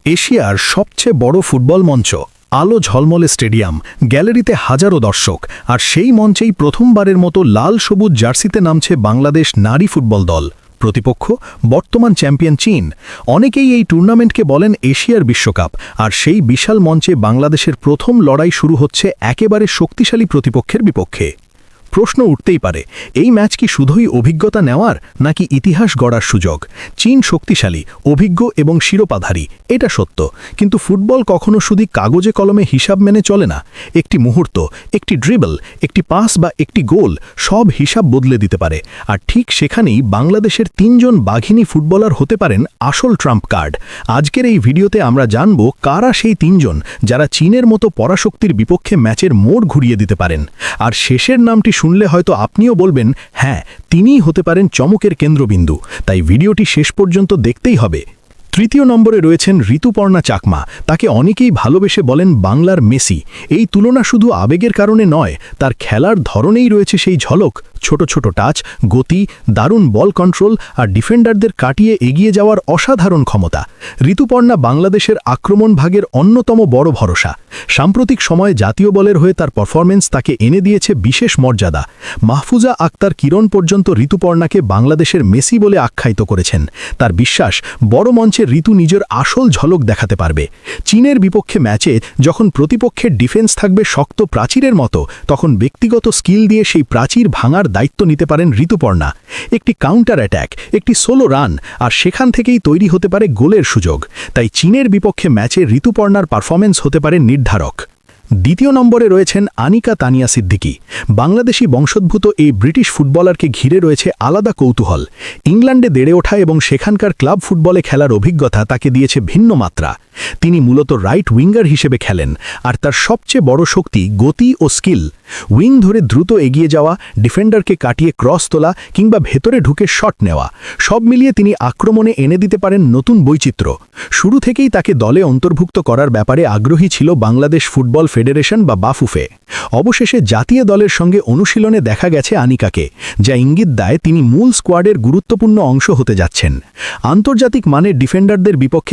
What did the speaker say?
এশিয়ার সবচেয়ে বড় ফুটবল মঞ্চ, আলো ঝলমলে স্টেডিয়াম, গ্যালারিতে হাজারো দর্শক, আর সেই মঞ্চেই প্রথমবারের মতো লাল সবুজ জার্সিতে নামছে বাংলাদেশ নারী ফুটবল দল। প্রতিপক্ষ বর্তমান চ্যাম্পিয়ন চীন। অনেকেই এই টুর্নামেন্টকে বলেন এশিয়ার বিশ্বকাপ, আর সেই বিশাল মঞ্চে বাংলাদেশের প্রথম লড়াই শুরু হচ্ছে একেবারে শক্তিশালী প্রতিপক্ষের বিপক্ষে। প্রশ্ন উঠতেই পারে, এই ম্যাচ কি শুধুই অভিজ্ঞতা নেওয়ার, নাকি ইতিহাস গড়ার সুযোগ? চীন শক্তিশালী, অভিজ্ঞ এবং শিরোপাধারী, এটা সত্য, কিন্তু ফুটবল কখনো শুধু কাগজে কলমে হিসাব মেনে চলে না। একটি মুহূর্ত, একটি ড্রিবল, একটি পাস বা একটি গোল সব হিসাব বদলে দিতে পারে। আর ঠিক সেখানেই বাংলাদেশের ৩ জন বাঘিনী ফুটবলার হতে পারেন আসল ট্রাম্প কার্ড। আজকের এই ভিডিওতে আমরা জানব কারা সেই ৩ জন যারা চীনের মতো পরাশক্তির বিপক্ষে ম্যাচের মোড় ঘুরিয়ে দিতে পারেন। আর শেষের নামটি শুনলে হয়তো আপনিও বলবেন, হ্যাঁ, তিনিই হতে পারেন চমকের কেন্দ্রবিন্দু। তাই ভিডিওটি শেষ পর্যন্ত দেখতেই হবে। তৃতীয় নম্বরে রয়েছেন ঋতুপর্ণা চাকমা। তাকে অনেকেই ভালোবেসে বলেন বাংলার মেসি। এই তুলনা শুধু আবেগের কারণে নয়, তার খেলার ধরনেই রয়েছে সেই ঝলক। ছোট ছোট টাচ, গতি, দারুণ বল কন্ট্রোল আর ডিফেন্ডারদের কাটিয়ে এগিয়ে যাওয়ার অসাধারণ ক্ষমতা। ঋতুপর্ণা বাংলাদেশের আক্রমণ ভাগের অন্যতম বড় ভরসা। সাম্প্রতিক সময়ে জাতীয় দলের হয়ে তার পারফরমেন্স তাকে এনে দিয়েছে বিশেষ মর্যাদা। মাহফুজা আক্তার কিরণ পর্যন্ত ঋতুপর্ণাকে বাংলাদেশের মেসি বলে আখ্যায়িত করেছেন। তার বিশ্বাস, বড় মঞ্চে ঋতু নিজের আসল ঝলক দেখাতে পারবে। চীনের বিপক্ষে ম্যাচে যখন প্রতিপক্ষের ডিফেন্স থাকবে শক্ত প্রাচীরের মতো, তখন ব্যক্তিগত স্কিল দিয়ে সেই প্রাচীর ভাঙার দায়িত্ব নিতে পারেন ঋতুপর্ণা। একটি কাউন্টার অ্যাট্যাক, একটি সোলো রান, আর সেখান থেকেই তৈরি হতে পারে গোলের সুযোগ। তাই চীনের বিপক্ষে ম্যাচে ঋতুপর্ণার পারফরমেন্স হতে পারে নির্ধারক। দ্বিতীয় নম্বরে রয়েছেন আনিকা তানিয়া সিদ্দিকী। বাংলাদেশি বংশোদ্ভূত এই ব্রিটিশ ফুটবলারকে ঘিরে রয়েছে আলাদা কৌতূহল। ইংল্যান্ডে বেড়ে ওঠা এবং সেখানকার ক্লাব ফুটবলে খেলার অভিজ্ঞতা তাকে দিয়েছে ভিন্ন মাত্রা। তিনি মূলত রাইট উইঙ্গার হিসেবে খেলেন, আর তার সবচেয়ে বড় শক্তি গতি ও স্কিল। উইং ধরে দ্রুত এগিয়ে যাওয়া, ডিফেন্ডারকে কাটিয়ে ক্রস তোলা কিংবা ভেতরে ঢুকে শট নেওয়া, সব মিলিয়ে তিনি আক্রমণে এনে দিতে পারেন নতুন বৈচিত্র্য। শুরু থেকেই তাকে দলে অন্তর্ভুক্ত করার ব্যাপারে আগ্রহী ছিল বাংলাদেশ ফুটবল ফেডারেশন বা বাফুফে। অবশেষে জাতীয় দলের সঙ্গে অনুশীলনে দেখা গেছে আনিকাকে, যা ইঙ্গিত দেয় তিনি মূল স্কোয়াডের গুরুত্বপূর্ণ অংশ হতে যাচ্ছেন। আন্তর্জাতিক মানের ডিফেন্ডারদের বিপক্ষে